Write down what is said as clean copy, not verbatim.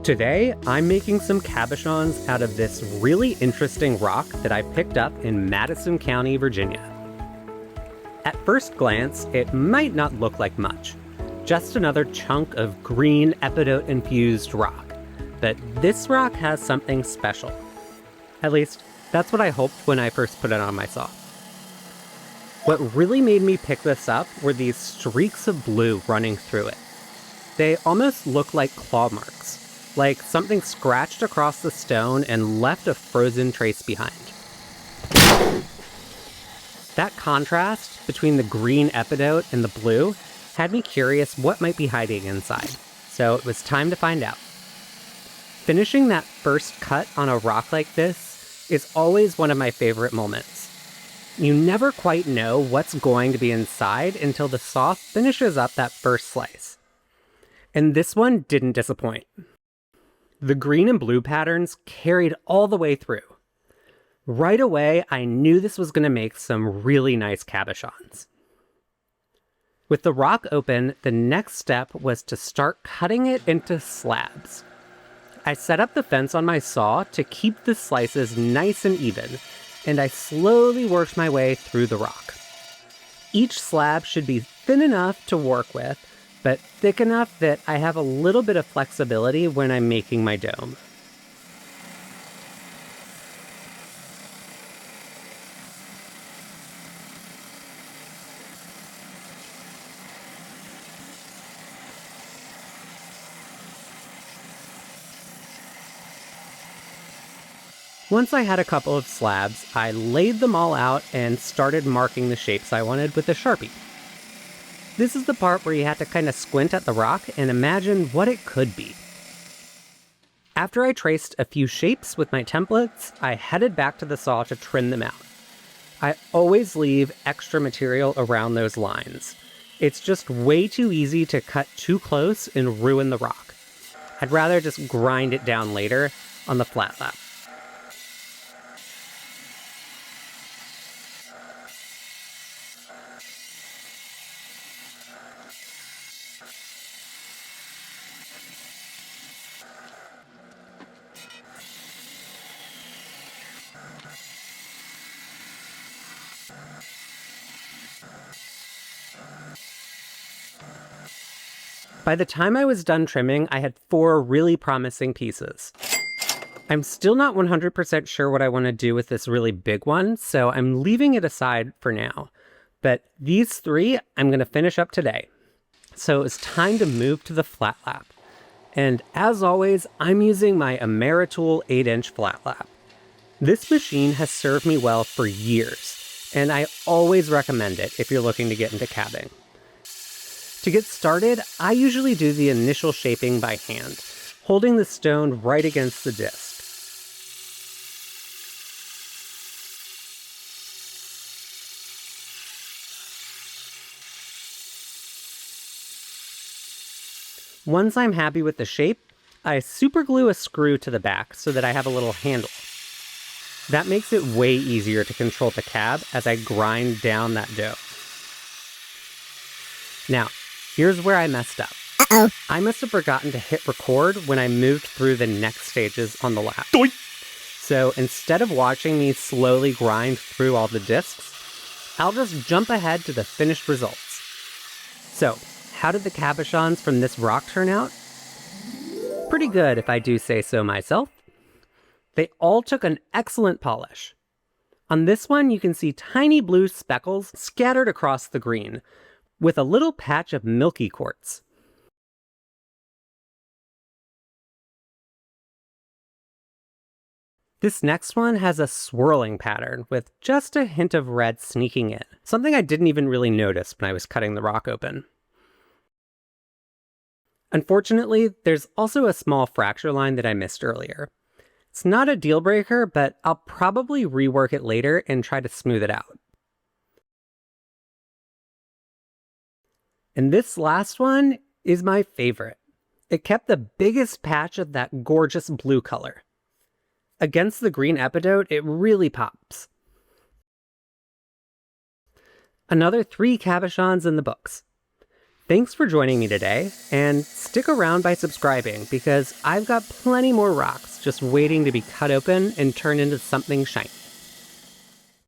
Today, I'm making some cabochons out of this really interesting rock that I picked up in Madison County, Virginia. At first glance, it might not look like much, just another chunk of green epidote-infused rock. But this rock has something special. At least, that's what I hoped when I first put it on my saw. What really made me pick this up were these streaks of blue running through it. They almost look like claw marks, like something scratched across the stone and left a frozen trace behind. That contrast between the green epidote and the blue had me curious what might be hiding inside, so it was time to find out. Finishing that first cut on a rock like this is always one of my favorite moments. You never quite know what's going to be inside until the saw finishes up that first slice. And this one didn't disappoint. The green and blue patterns carried all the way through. Right away, I knew this was going to make some really nice cabochons. With the rock open, the next step was to start cutting it into slabs. I set up the fence on my saw to keep the slices nice and even, and I slowly worked my way through the rock. Each slab should be thin enough to work with, but thick enough that I have a little bit of flexibility when I'm making my dome. Once I had a couple of slabs, I laid them all out and started marking the shapes I wanted with a Sharpie. This is the part where you have to kind of squint at the rock and imagine what it could be. After I traced a few shapes with my templates, I headed back to the saw to trim them out. I always leave extra material around those lines. It's just way too easy to cut too close and ruin the rock. I'd rather just grind it down later on the flat lap. By the time I was done trimming, I had 4 really promising pieces. I'm still not 100% sure what I want to do with this really big one, so I'm leaving it aside for now. But these 3, I'm going to finish up today. So it's time to move to the flat lap. And as always, I'm using my Ameritool 8-inch flat lap. This machine has served me well for years, and I always recommend it if you're looking to get into cabbing. To get started, I usually do the initial shaping by hand, holding the stone right against the disc. Once I'm happy with the shape, I superglue a screw to the back so that I have a little handle. That makes it way easier to control the cab as I grind down that dough. Now, here's where I messed up. I must have forgotten to hit record when I moved through the next stages on the lap. Doink! So instead of watching me slowly grind through all the discs, I'll just jump ahead to the finished results. So, how did the cabochons from this rock turn out? Pretty good, if I do say so myself. They all took an excellent polish. On this one, you can see tiny blue speckles scattered across the green, with a little patch of milky quartz. This next one has a swirling pattern with just a hint of red sneaking in, something I didn't even really notice when I was cutting the rock open. Unfortunately, there's also a small fracture line that I missed earlier. It's not a deal breaker, but I'll probably rework it later and try to smooth it out. And this last one is my favorite. It kept the biggest patch of that gorgeous blue color. Against the green epidote, it really pops. Another 3 cabochons in the books. Thanks for joining me today, and stick around by subscribing because I've got plenty more rocks just waiting to be cut open and turned into something shiny.